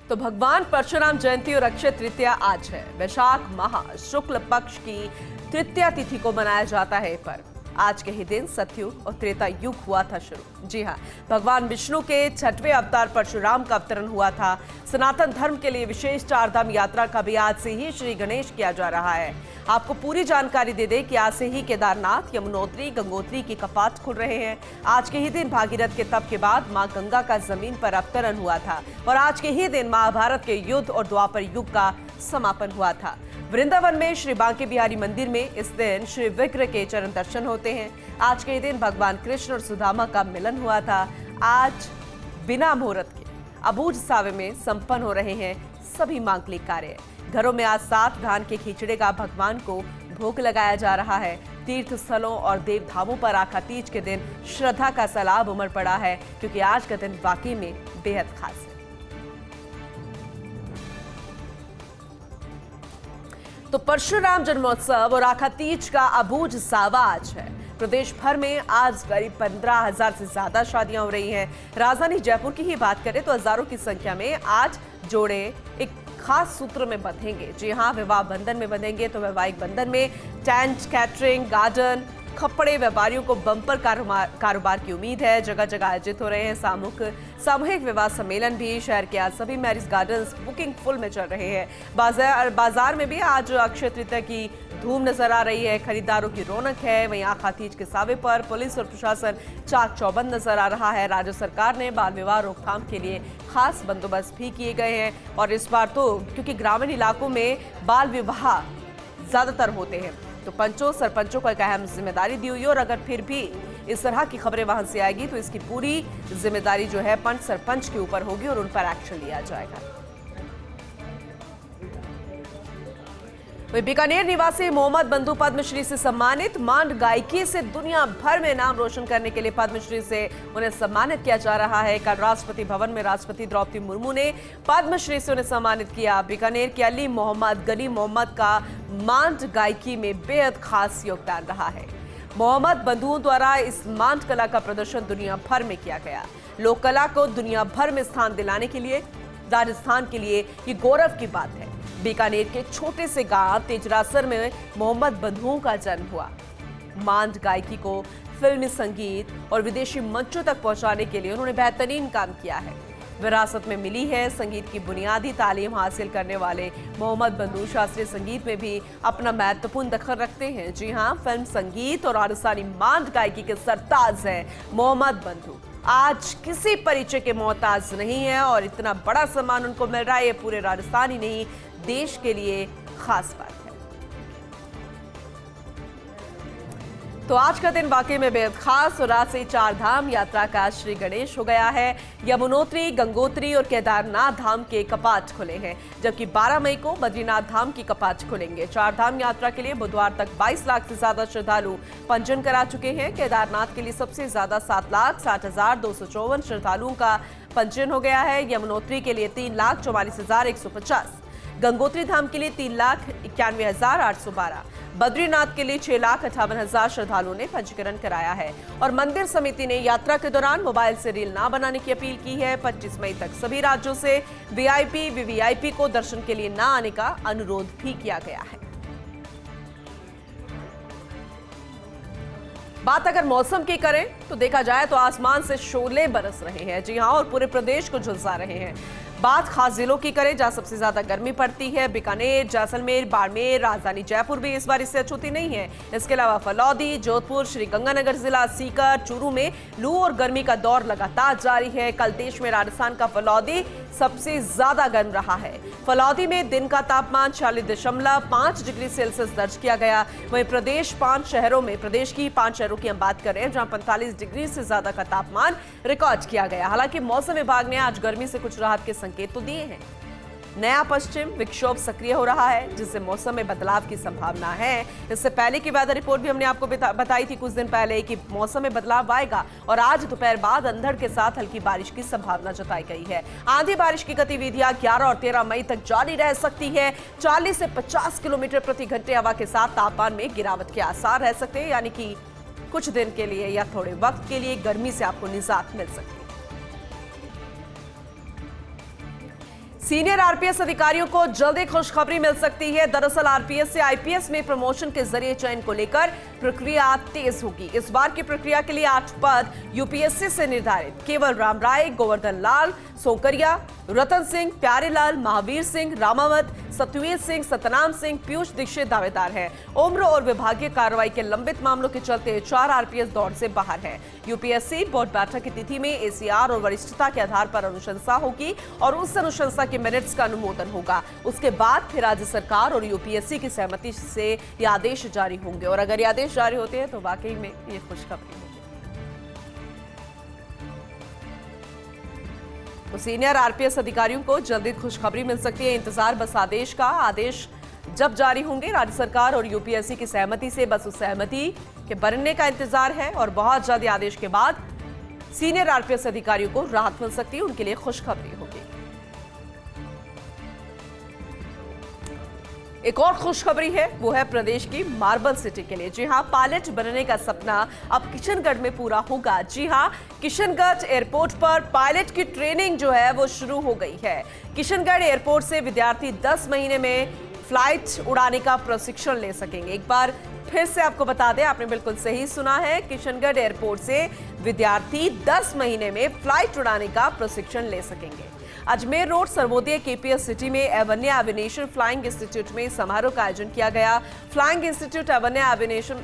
तो भगवान परशुराम जयंती और अक्षय तृतीया आज है। वैशाख माह शुक्ल पक्ष की तृतीया तिथि को मनाया जाता है पर्व। आज के ही दिन सतयुग और त्रेता युग हुआ था शुरू। जी हाँ, भगवान विष्णु के 6वें अवतार परशुराम का अवतरण हुआ था। सनातन धर्म के लिए विशेष चारधाम यात्रा का भी आज से ही श्री गणेश किया जा रहा है। आपको पूरी जानकारी दे दें कि आज से ही केदारनाथ, यमुनोत्री, गंगोत्री के कपाट खुल रहे हैं। आज के ही दिन भागीरथ के तप के बाद मां गंगा का जमीन पर अवतरण हुआ था और आज के ही दिन महाभारत के युद्ध और द्वापर युग का समापन हुआ था। वृंदावन में श्री बांके बिहारी मंदिर में इस दिन श्री विग्रह के चरण दर्शन होते हैं। आज के दिन भगवान कृष्ण और सुदामा का मिलन हुआ था। आज बिना मुहूर्त के अबूझ सावे में संपन्न हो रहे हैं सभी मांगलिक कार्य। घरों में आज 7 धान के खिचड़े का भगवान को भोग लगाया जा रहा है। तीर्थ स्थलों और देव धामों पर आखा तीज के दिन श्रद्धा का सैलाब उमड़ पड़ा है, क्योंकि आज का दिन वाकई में बेहद खास है। तो परशुराम जन्मोत्सव और आखा तीज का अबूझ सावा आज है। प्रदेश भर में आज करीब 15,000 से ज्यादा शादियां हो रही हैं। राजधानी जयपुर की ही बात करें तो हजारों की संख्या में आज जोड़े एक खास सूत्र में बंधेंगे। जी हाँ, विवाह बंधन में बंधेंगे। तो वैवाहिक बंधन में टेंट, कैटरिंग, गार्डन, कपड़े व्यापारियों को बम्पर कारोबार की उम्मीद है। जगह जगह आयोजित हो रहे हैं सामूहिक विवाह सम्मेलन भी। शहर के आज सभी मैरिज गार्डन्स बुकिंग फुल में चल रहे हैं। बाजार में भी आज अक्षय तृतीया की धूम नजर आ रही है। खरीदारों की रौनक है। वहीं आखा तीज के सावे पर पुलिस और प्रशासन चाक चौबंद नजर आ रहा है। राज्य सरकार ने बाल विवाह रोकथाम के लिए खास बंदोबस्त भी किए गए हैं। और इस बार तो क्योंकि ग्रामीण इलाकों में बाल विवाह ज्यादातर होते हैं, तो पंचों सरपंचों को एक अहम जिम्मेदारी दी हुई है। और अगर फिर भी इस तरह की खबरें वहां से आएगी तो इसकी पूरी जिम्मेदारी जो है पंच सरपंच के ऊपर होगी और उन पर एक्शन लिया जाएगा। बीकानेर निवासी मोहम्मद बंधु पद्मश्री से सम्मानित। मांड गायकी से दुनिया भर में नाम रोशन करने के लिए पद्मश्री से उन्हें सम्मानित किया जा रहा है। कल राष्ट्रपति भवन में राष्ट्रपति द्रौपदी मुर्मू ने पद्मश्री से उन्हें सम्मानित किया। बीकानेर के अली मोहम्मद गनी मोहम्मद का मांड गायकी में बेहद खास योगदान रहा है। मोहम्मद बंधुओं द्वारा इस मांड कला का प्रदर्शन दुनिया भर में किया गया। लोक कला को दुनिया भर में स्थान दिलाने के लिए राजस्थान के लिए ये गौरव की बात है। बीकानेर के छोटे से गांव तेजरासर में मोहम्मद बंधुओं का जन्म हुआ। मांड गायकी को फिल्मी संगीत और विदेशी मंचों तक पहुंचाने के लिए उन्होंने बेहतरीन काम किया है। विरासत में मिली है संगीत की बुनियादी तालीम हासिल करने वाले मोहम्मद बंधु शास्त्रीय संगीत में भी अपना महत्वपूर्ण दखल रखते हैं। जी हाँ, फिल्म संगीत और राजस्थानी मांड गायकी के सरताज हैं मोहम्मद बंधु। आज किसी परिचय के मोहताज नहीं है और इतना बड़ा सम्मान उनको मिल रहा है, ये पूरे राजस्थान ही नहीं देश के लिए खास बात है। तो आज का दिन वाकई में बेहद खास और आज से 4 धाम यात्रा का श्री गणेश हो गया है। यमुनोत्री, गंगोत्री और केदारनाथ धाम के कपाट खुले हैं, जबकि 12 मई को बद्रीनाथ धाम की कपाट खुलेंगे। 4 धाम यात्रा के लिए बुधवार तक 22 लाख से ज्यादा श्रद्धालु पंजीयन करा चुके हैं। केदारनाथ के लिए सबसे ज्यादा 7,60,254 श्रद्धालुओं का पंजीयन हो गया है। यमुनोत्री के लिए 3,44,150, गंगोत्री धाम के लिए 3,91,812, बद्रीनाथ के लिए 6,58,000 श्रद्धालुओं ने पंजीकरण कराया है। और मंदिर समिति ने यात्रा के दौरान मोबाइल से रील ना बनाने की अपील की है। 25 मई तक सभी राज्यों से वीआईपी, वीवीआईपी को दर्शन के लिए ना आने का अनुरोध भी किया गया है। बात अगर मौसम की करें तो देखा जाए तो आसमान से शोले बरस रहे हैं। जी हां, और पूरे प्रदेश को झुलसा रहे हैं। बात खास जिलों की करें जहां सबसे ज्यादा गर्मी पड़ती है, बीकानेर, जैसलमेर, बाड़मेर, राजधानी जयपुर भी इस बार इससे अछूती नहीं है। इसके अलावा फलौदी, जोधपुर, श्रीगंगानगर जिला, सीकर, चूरू में लू और गर्मी का दौर लगातार जारी है। कल देश में राजस्थान का फलौदी सबसे ज्यादा गर्म रहा है। फलौदी में दिन का तापमान 40.5 डिग्री सेल्सियस दर्ज किया गया। वहीं प्रदेश की 5 शहरों की हम बात करें जहां 45 डिग्री से ज्यादा का तापमान रिकॉर्ड किया गया। हालांकि मौसम विभाग ने आज गर्मी से कुछ राहत के संकेत तो दिए हैं। नया पश्चिम विक्षोभ सक्रिय हो रहा है, जिससे मौसम में बदलाव की संभावना है। इससे पहले की वेदर रिपोर्ट भी हमने आपको बताई थी कुछ दिन पहले कि मौसम में बदलाव आएगा और आज दोपहर बाद अंधड़ के साथ हल्की बारिश की संभावना जताई गई है। आंधी बारिश की गतिविधियां 11 और 13 मई तक जारी रह सकती है। 40 से 50 किलोमीटर प्रति घंटे हवा के साथ तापमान में गिरावट के आसार रह सकते हैं, यानी कि कुछ दिन के लिए या थोड़े वक्त के लिए गर्मी से आपको निजात मिल सकती है। सीनियर आरपीएस अधिकारियों को जल्दी खुशखबरी मिल सकती है। दरअसल आरपीएस से आईपीएस में प्रमोशन के जरिए चयन को लेकर प्रक्रिया तेज होगी। इस बार की प्रक्रिया के लिए 8 पद यूपीएससी से निर्धारित। केवल राम राय, गोवर्धन लाल सोकरिया, रतन सिंह, प्यारेलाल, महावीर सिंह, रामावत, सतवीर सिंह, सतनाम सिंह, पीयूष दीक्षित दावेदार है। उम्र और विभागीय कार्रवाई के लंबित मामलों के चलते 4 आरपीएस दौड़ से बाहर है। यूपीएससी बोर्ड बैठक की तिथि में एसीआर और वरिष्ठता के आधार पर अनुशंसा होगी और उस अनुशंसा के मिनट्स का अनुमोदन होगा। उसके बाद फिर राज्य सरकार और यूपीएससी की सहमति से ये आदेश जारी होंगे और अगर ये आदेश जारी होते हैं तो वाकई में ये खुशखबरी होगी। तो सीनियर आरपीएस अधिकारियों को जल्दी खुशखबरी मिल सकती है। इंतजार बस आदेश का। आदेश जब जारी होंगे राज्य सरकार और यूपीएससी की सहमति से बस उस सहमति के बनने का इंतजार है और बहुत जल्दी आदेश के बाद सीनियर आरपीएस अधिकारियों को राहत मिल सकती है, उनके लिए खुशखबरी होगी। एक और खुशखबरी है, वो है प्रदेश की मार्बल सिटी के लिए। जी हां, पायलट बनने का सपना अब किशनगढ़ में पूरा होगा। जी हां, किशनगढ़ एयरपोर्ट पर पायलट की ट्रेनिंग जो है वो शुरू हो गई है। किशनगढ़ एयरपोर्ट से विद्यार्थी 10 महीने में फ्लाइट उड़ाने का प्रशिक्षण ले सकेंगे। एक बार फिर से आपको बता दें, आपने बिल्कुल सही सुना है, किशनगढ़ एयरपोर्ट से विद्यार्थी 10 महीने में फ्लाइट उड़ाने का प्रशिक्षण ले सकेंगे। Ajmer road Sarvodaya KPS city में एवन्या एविनेशन फ्लाइंग इंस्टीट्यूट में समारोह का आयोजन किया गया। फ्लाइंग इंस्टीट्यूट एवन्या एविनेशन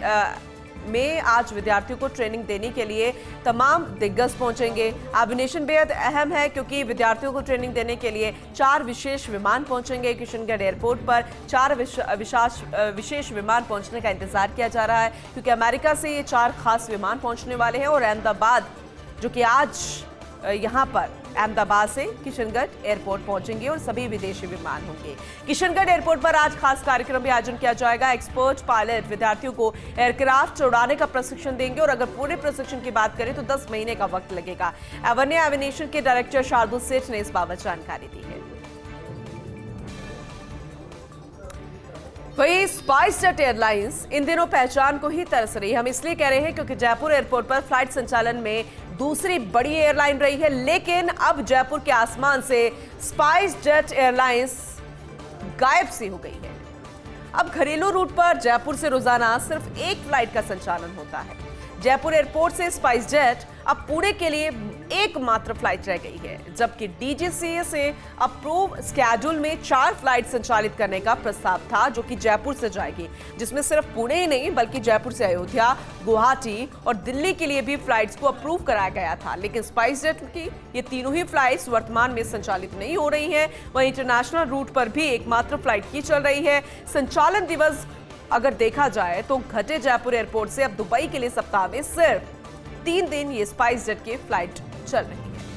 में आज विद्यार्थियों को ट्रेनिंग देने के लिए तमाम दिग्गज पहुंचेंगे। एविनेशन बेहद अहम है क्योंकि विद्यार्थियों को ट्रेनिंग देने के लिए 4 विशेष विमान पहुंचेंगे। किशनगढ़ एयरपोर्ट पर 4 विशेष विमान पहुंचने का इंतजार किया जा रहा है क्योंकि अमेरिका से ये 4 खास विमान पहुंचने वाले हैं और अहमदाबाद जो कि आज यहाँ पर अहमदाबाद से किशनगढ़ एयरपोर्ट पहुंचेंगे और सभी विदेशी विमान होंगे। किशनगढ़ एयरपोर्ट पर आज खास कार्यक्रम भी आयोजन किया जाएगा। एक्सपर्ट पायलट विद्यार्थियों को एयरक्राफ्ट उड़ाने का प्रशिक्षण देंगे और अगर पूरे प्रशिक्षण की बात करें तो 10 महीने का वक्त लगेगा। एवन्या एविनेशन के डायरेक्टर शार्दुल सेठ ने इस बाबत जानकारी दी है। वही स्पाइसजेट एयरलाइंस इन दिनों पहचान को ही तरस रही है। हम इसलिए कह रहे हैं क्योंकि जयपुर एयरपोर्ट पर फ्लाइट संचालन में दूसरी बड़ी एयरलाइन रही है, लेकिन अब जयपुर के आसमान से स्पाइसजेट एयरलाइंस गायब सी हो गई है। अब घरेलू रूट पर जयपुर से रोजाना सिर्फ एक फ्लाइट का संचालन होता है। जयपुर एयरपोर्ट से स्पाइसजेट अब पुणे के लिए एकमात्र फ्लाइट रह गई है, जबकि डीजीसीए से अप्रूव स्केड्यूल में 4 फ्लाइट संचालित करने का प्रस्ताव था जो कि जयपुर से जाएगी, जिसमें सिर्फ पुणे ही नहीं बल्कि जयपुर से अयोध्या, गुवाहाटी और दिल्ली के लिए भी फ्लाइट्स को अप्रूव कराया गया था। लेकिन स्पाइसजेट की ये तीनों ही फ्लाइट्स वर्तमान में संचालित नहीं हो रही हैं। वहीं इंटरनेशनल रूट पर भी एकमात्र फ्लाइट की चल रही है। संचालन दिवस अगर देखा जाए तो घटे जयपुर एयरपोर्ट से अब दुबई के लिए सप्ताह में सिर्फ 3 दिन ये स्पाइसजेट की फ्लाइट चल रही है।